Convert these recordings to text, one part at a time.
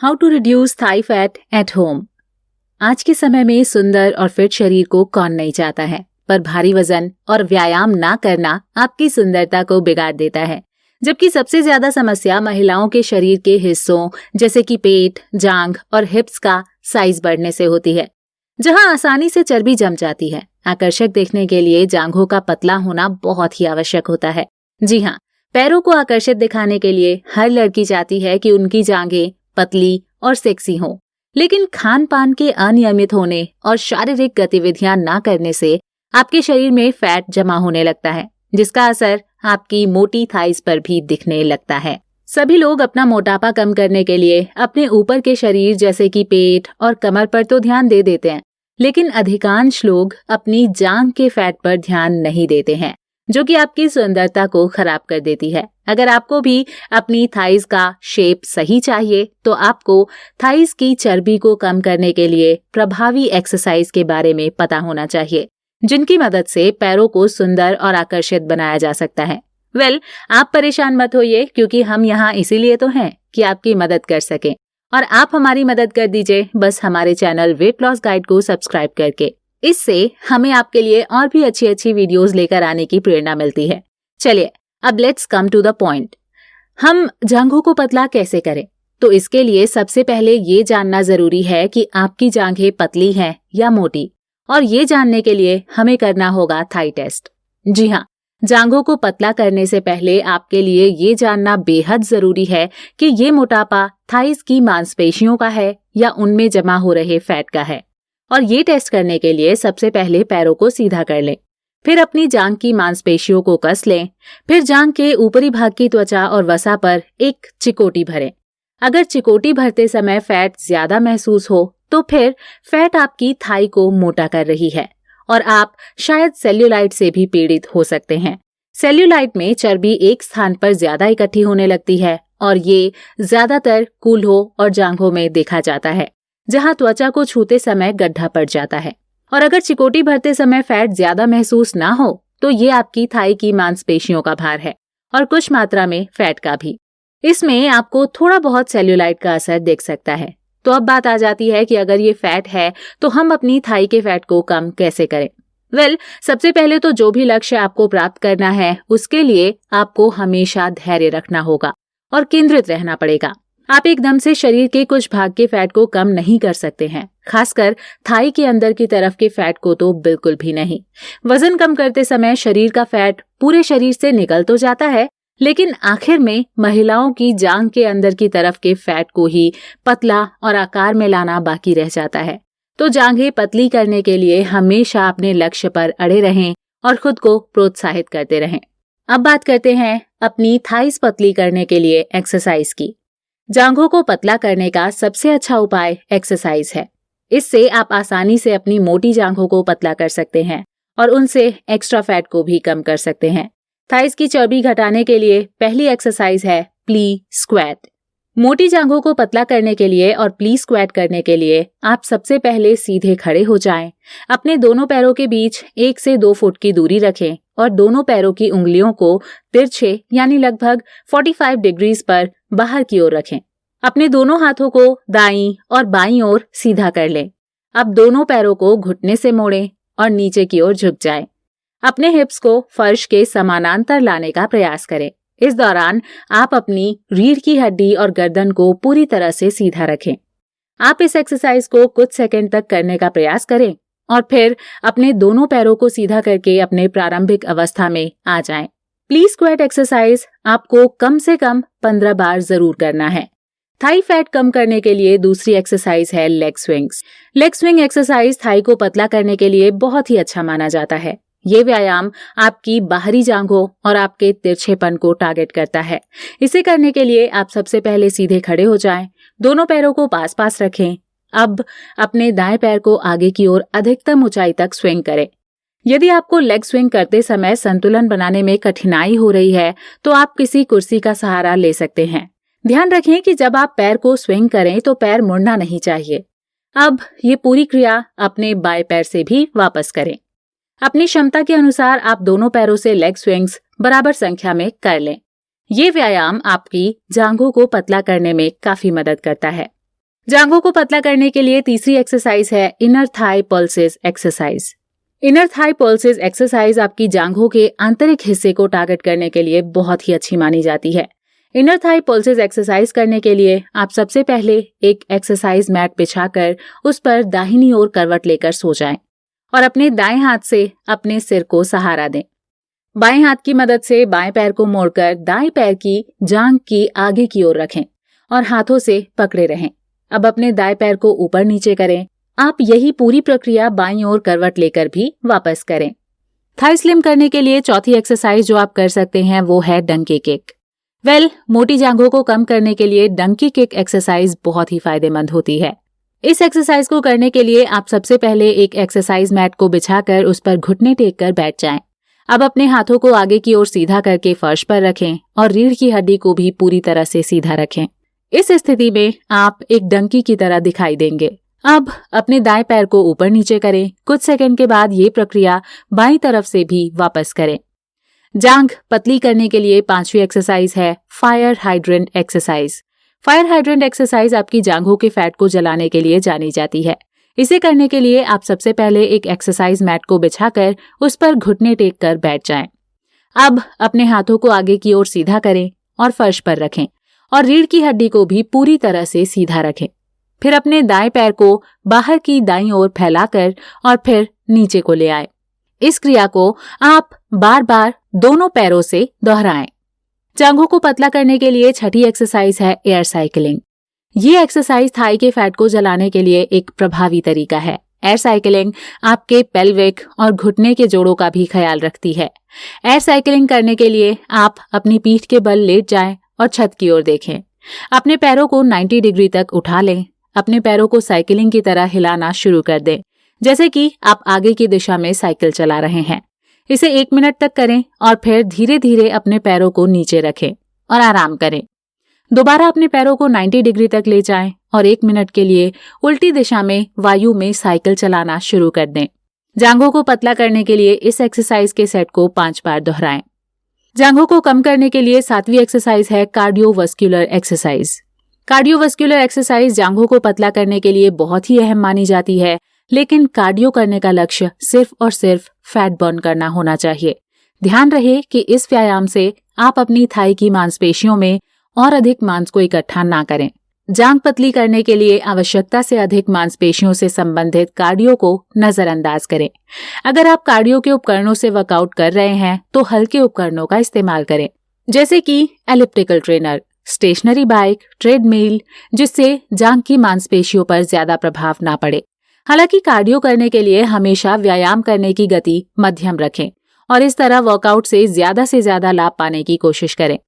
How to reduce thigh fat at home. आज के समय में सुंदर और फिट शरीर को कौन नहीं चाहता है, पर भारी वजन और व्यायाम ना करना आपकी सुंदरता को बिगाड़ देता है। जबकि सबसे ज्यादा समस्या महिलाओं के शरीर के हिस्सों जैसे कि पेट, जांघ और हिप्स का साइज बढ़ने से होती है, जहां आसानी से चर्बी जम जाती है। आकर्षक देखने के लिए जांघों का पतला होना बहुत ही आवश्यक होता है। जी हाँ, पैरों को आकर्षित दिखाने के लिए हर लड़की चाहती है कि उनकी जांघें पतली और सेक्सी हों, लेकिन खान पान के अनियमित होने और शारीरिक गतिविधियां ना करने से आपके शरीर में फैट जमा होने लगता है, जिसका असर आपकी मोटी थाइस पर भी दिखने लगता है। सभी लोग अपना मोटापा कम करने के लिए अपने ऊपर के शरीर जैसे कि पेट और कमर पर तो ध्यान दे देते हैं, लेकिन अधिकांश लोग अपनी जांघ के फैट पर ध्यान नहीं देते हैं, जो कि आपकी सुंदरता को खराब कर देती है। अगर आपको भी अपनी थाइस का शेप सही चाहिए तो आपको थाइस की चर्बी को कम करने के लिए प्रभावी एक्सरसाइज के बारे में पता होना चाहिए, जिनकी मदद से पैरों को सुंदर और आकर्षित बनाया जा सकता है। आप परेशान मत होइए, क्योंकि हम यहाँ इसीलिए तो हैं कि आपकी मदद कर सकें, और आप हमारी मदद कर दीजिए बस हमारे चैनल वेट लॉस गाइड को सब्सक्राइब करके। इससे हमें आपके लिए और भी अच्छी अच्छी वीडियोस लेकर आने की प्रेरणा मिलती है। चलिए अब let's come to the point. हम जांघों को पतला कैसे करें? तो इसके लिए सबसे पहले ये जानना जरूरी है कि आपकी जांघें पतली हैं या मोटी, और ये जानने के लिए हमें करना होगा थाई टेस्ट। जी हाँ, जांघों को पतला करने से पहले आपके लिए ये जानना बेहद जरूरी है कि ये मोटापा थाइस की मांसपेशियों का है या उनमें जमा हो रहे फैट का है। और ये टेस्ट करने के लिए सबसे पहले पैरों को सीधा कर लें, फिर अपनी जांघ की मांसपेशियों को कस लें, फिर जांघ के ऊपरी भाग की त्वचा और वसा पर एक चिकोटी भरें। अगर चिकोटी भरते समय फैट ज्यादा महसूस हो तो फिर फैट आपकी थाई को मोटा कर रही है और आप शायद सेल्यूलाइट से भी पीड़ित हो सकते हैं। सेल्यूलाइट में चर्बी एक स्थान पर ज्यादा इकट्ठी होने लगती है और ये ज्यादातर कूल्हों और जांघों में देखा जाता है, जहां त्वचा को छूते समय गड्ढा पड़ जाता है। और अगर चिकोटी भरते समय फैट ज्यादा महसूस ना हो तो ये आपकी थाई की मांसपेशियों का भार है और कुछ मात्रा में फैट का भी। इसमें आपको थोड़ा बहुत सेल्यूलाइट का असर दिख सकता है। तो अब बात आ जाती है कि अगर ये फैट है तो हम अपनी थाई के फैट को कम कैसे करें? सबसे पहले तो जो भी लक्ष्य आपको प्राप्त करना है उसके लिए आपको हमेशा धैर्य रखना होगा और केंद्रित रहना पड़ेगा। आप एकदम से शरीर के कुछ भाग के फैट को कम नहीं कर सकते हैं, खासकर थाई के अंदर की तरफ के फैट को तो बिल्कुल भी नहीं। वजन कम करते समय शरीर का फैट पूरे शरीर से निकल तो जाता है, लेकिन आखिर में महिलाओं की जांघ के अंदर की तरफ के फैट को ही पतला और आकार में लाना बाकी रह जाता है। तो जांघें पतली करने के लिए हमेशा अपने लक्ष्य पर अड़े रहें और खुद को प्रोत्साहित करते रहें। अब बात करते हैं अपनी थाइस पतली करने के लिए एक्सरसाइज की। जांघों को पतला करने का सबसे अच्छा उपाय एक्सरसाइज है। इससे आप आसानी से अपनी मोटी जांघों को पतला कर सकते हैं और उनसे एक्स्ट्रा फैट को भी कम कर सकते हैं। थाइस की चर्बी घटाने के लिए पहली एक्सरसाइज है प्ली स्क्वैट। मोटी जांघों को पतला करने के लिए और प्ली स्क्वैट करने के लिए आप सबसे पहले सीधे खड़े हो जाएं, अपने दोनों पैरों के बीच 1 से 2 फुट की दूरी रखें और दोनों पैरों की उंगलियों को तिरछे यानी लगभग 45 डिग्रीज पर बाहर की ओर रखें। अपने दोनों हाथों को दाईं और बाईं ओर सीधा कर लें। अब दोनों पैरों को घुटने से मोड़ें और नीचे की ओर झुक जाएं। अपने हिप्स को फर्श के समानांतर लाने का प्रयास करें। इस दौरान आप अपनी रीढ़ की हड्डी और गर्दन को पूरी तरह से सीधा रखें। आप इस एक्सरसाइज को कुछ सेकंड तक करने का प्रयास करें और फिर अपने दोनों पैरों को सीधा करके अपने प्रारंभिक अवस्था में आ जाएं। प्ली स्क्वैट एक्सरसाइज आपको कम से कम 15 बार जरूर करना है। थाई फैट कम करने के लिए दूसरी एक्सरसाइज है leg swings. Leg swing exercise thigh को पतला करने के लिए बहुत ही अच्छा माना जाता है। ये व्यायाम आपकी बाहरी जांघों और आपके तिरछेपन को टारगेट करता है। इसे करने के लिए आप सबसे पहले सीधे खड़े हो जाएं, दोनों पैरों को पास पास रखें। अब अपने दाएं पैर को आगे की ओर अधिकतम ऊंचाई तक स्विंग करें। यदि आपको लेग स्विंग करते समय संतुलन बनाने में कठिनाई हो रही है तो आप किसी कुर्सी का सहारा ले सकते हैं। ध्यान रखें कि जब आप पैर को स्विंग करें तो पैर मुड़ना नहीं चाहिए। अब ये पूरी क्रिया अपने बाएं पैर से भी वापस करें। अपनी क्षमता के अनुसार आप दोनों पैरों से लेग स्विंग्स बराबर संख्या में कर लें। ये व्यायाम आपकी जांघों को पतला करने में काफी मदद करता है। जांघों को पतला करने के लिए तीसरी एक्सरसाइज है inner thigh pulses exercise. Inner thigh pulses exercise आपकी जांघों के आंतरिक हिस्से को टारगेट करने के लिए बहुत ही अच्छी मानी जाती है। इनर थाई पल्सेस एक्सरसाइज करने के लिए आप सबसे पहले एक एक्सरसाइज मैट बिछाकर उस पर दाहिनी ओर करवट लेकर सो जाएं और अपने दाएं हाथ से अपने सिर को सहारा दें। बाएं हाथ की मदद से बाएं पैर को मोड़कर दाएं पैर की जांघ की आगे की ओर रखें और हाथों से पकड़े रहें। अब अपने दाएं पैर को ऊपर नीचे करें। आप यही पूरी प्रक्रिया बाईं ओर करवट लेकर भी वापस करें। थाई स्लिम करने के लिए चौथी एक्सरसाइज जो आप कर सकते हैं वो है डंकी किक। मोटी जांघों को कम करने के लिए डंकी किक एक्सरसाइज बहुत ही फायदेमंद होती है। इस एक्सरसाइज को करने के लिए आप सबसे पहले एक एक्सरसाइज मैट को बिछाकर उस पर घुटने टेक कर बैठ जाएं। अब अपने हाथों को आगे की ओर सीधा करके फर्श पर रखें और रीढ़ की हड्डी को भी पूरी तरह से सीधा रखें। इस स्थिति में आप एक डंकी की तरह दिखाई देंगे। अब अपने दाएं पैर को ऊपर नीचे करें। कुछ सेकंड के बाद ये प्रक्रिया बाईं तरफ से भी वापस करें। जांघ पतली करने के लिए पांचवी एक्सरसाइज है fire hydrant exercise. Fire hydrant exercise आपकी जांघों के फैट को जलाने के लिए जानी जाती है। इसे करने के लिए आप सबसे पहले एक एक्सरसाइज मैट को बिछाकर उस पर घुटने टेक कर बैठ जाएं। अब अपने हाथों को आगे की ओर सीधा करें और फर्श पर रखें और रीढ़ की हड्डी को भी पूरी तरह से सीधा रखें। फिर अपने दाएं पैर को बाहर की दाईं ओर फैलाकर और फिर नीचे को ले आए। इस क्रिया को आप बार बार दोनों पैरों से दोहराएं। जांघों को पतला करने के लिए छठी एक्सरसाइज है एयर साइकिलिंग। ये एक्सरसाइज थाई के फैट को जलाने के लिए एक प्रभावी तरीका है। एयर साइकिलिंग आपके पेल्विक और घुटने के जोड़ों का भी ख्याल रखती है। एयर साइकिलिंग करने के लिए आप अपनी पीठ के बल लेट जाएं और छत की ओर देखें। अपने पैरों को 90 डिग्री तक उठा लें। अपने पैरों को साइकिलिंग की तरह हिलाना शुरू कर दें, जैसे कि आप आगे की दिशा में साइकिल चला रहे हैं। इसे 1 मिनट तक करें और फिर धीरे धीरे अपने पैरों को नीचे रखें और आराम करें। दोबारा अपने पैरों को 90 डिग्री तक ले जाएं और 1 मिनट के लिए उल्टी दिशा में वायु में साइकिल चलाना शुरू कर दें। जांघों को पतला करने के लिए इस एक्सरसाइज के सेट को 5 बार दोहराएं। जांघों को कम करने के लिए 7वीं एक्सरसाइज है कार्डियोवास्कुलर एक्सरसाइज। कार्डियोवास्कुलर एक्सरसाइज जांघों को पतला करने के लिए बहुत ही अहम मानी जाती है, लेकिन कार्डियो करने का लक्ष्य सिर्फ और सिर्फ फैट बर्न करना होना चाहिए। ध्यान रहे कि इस व्यायाम से आप अपनी थाई की मांसपेशियों में और अधिक मांस को इकट्ठा ना करें। जांघ पतली करने के लिए आवश्यकता से अधिक मांसपेशियों से संबंधित कार्डियो को नजरअंदाज करें। अगर आप कार्डियो के उपकरणों से वर्कआउट कर रहे हैं तो हल्के उपकरणों का इस्तेमाल करें, जैसे कि elliptical trainer, stationary bike, treadmill, जिससे जांघ की मांसपेशियों पर ज्यादा प्रभाव ना पड़े। हालांकि कार्डियो करने के लिए हमेशा व्यायाम करने की गति मध्यम रखें और इस तरह वर्कआउट से ज्यादा लाभ पाने की कोशिश करें।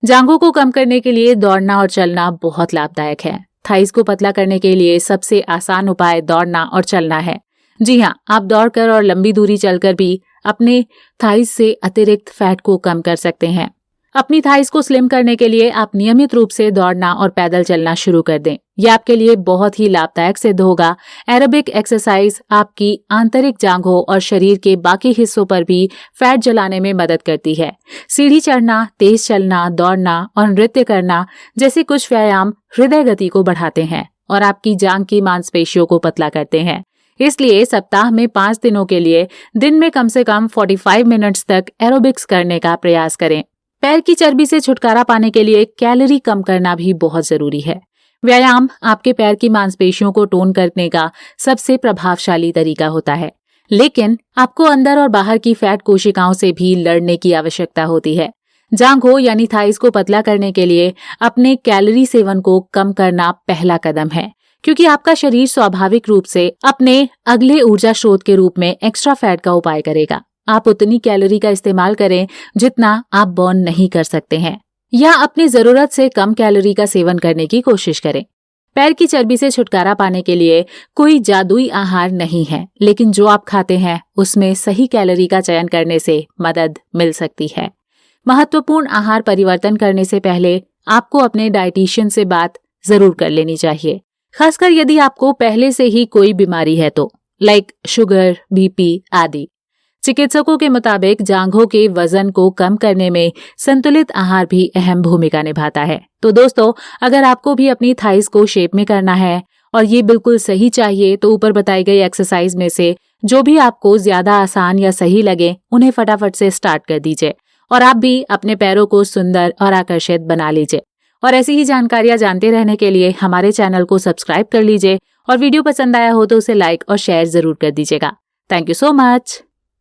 जांघों को कम करने के लिए दौड़ना और चलना बहुत लाभदायक है। थाइस को पतला करने के लिए सबसे आसान उपाय दौड़ना और चलना है। जी हाँ, आप दौड़कर और लंबी दूरी चलकर भी अपने थाइस से अतिरिक्त फैट को कम कर सकते हैं। अपनी थाइस को स्लिम करने के लिए आप नियमित रूप से दौड़ना और पैदल चलना शुरू कर दें। यह आपके लिए बहुत ही लाभदायक सिद्ध होगा। एरोबिक एक्सरसाइज आपकी आंतरिक जांघों और शरीर के बाकी हिस्सों पर भी फैट जलाने में मदद करती है। सीढ़ी चढ़ना, तेज चलना, दौड़ना और नृत्य करना जैसे कुछ व्यायाम हृदय गति को बढ़ाते हैं और आपकी जांघ की मांसपेशियों को पतला करते हैं। इसलिए सप्ताह में 5 दिनों के लिए दिन में कम से कम 45 मिनट्स तक एरोबिक्स करने का प्रयास करें। पैर की चर्बी से छुटकारा पाने के लिए कैलोरी कम करना भी बहुत जरूरी है। व्यायाम आपके पैर की मांसपेशियों को टोन करने का सबसे प्रभावशाली तरीका होता है, लेकिन आपको अंदर और बाहर की फैट कोशिकाओं से भी लड़ने की आवश्यकता होती है। जांघों यानी थाइस को पतला करने के लिए अपने कैलोरी सेवन को कम करना पहला कदम है, क्योंकि आपका शरीर स्वाभाविक रूप से अपने अगले ऊर्जा स्रोत के रूप में एक्स्ट्रा फैट का उपाय करेगा। आप उतनी कैलोरी का इस्तेमाल करें जितना आप बर्न नहीं कर सकते हैं, या अपनी जरूरत से कम कैलोरी का सेवन करने की कोशिश करें। पैर की चर्बी से छुटकारा पाने के लिए कोई जादुई आहार नहीं है, लेकिन जो आप खाते हैं उसमें सही कैलोरी का चयन करने से मदद मिल सकती है। महत्वपूर्ण आहार परिवर्तन करने से पहले आपको अपने डाइटिशियन से बात जरूर कर लेनी चाहिए, खासकर यदि आपको पहले से ही कोई बीमारी है तो, लाइक शुगर, बीपी आदि। चिकित्सकों के मुताबिक जांघों के वजन को कम करने में संतुलित आहार भी अहम भूमिका निभाता है। तो दोस्तों, अगर आपको भी अपनी थाइस को शेप में करना है और ये बिल्कुल सही चाहिए तो ऊपर बताई गई एक्सरसाइज में से जो भी आपको ज्यादा आसान या सही लगे उन्हें फटाफट से स्टार्ट कर दीजिए और आप भी अपने पैरों को सुंदर और आकर्षित बना लीजिए। और ऐसी ही जानकारियां जानते रहने के लिए हमारे चैनल को सब्सक्राइब कर लीजिए और वीडियो पसंद आया हो तो उसे लाइक और शेयर जरूर कर दीजिएगा। Thank you so much.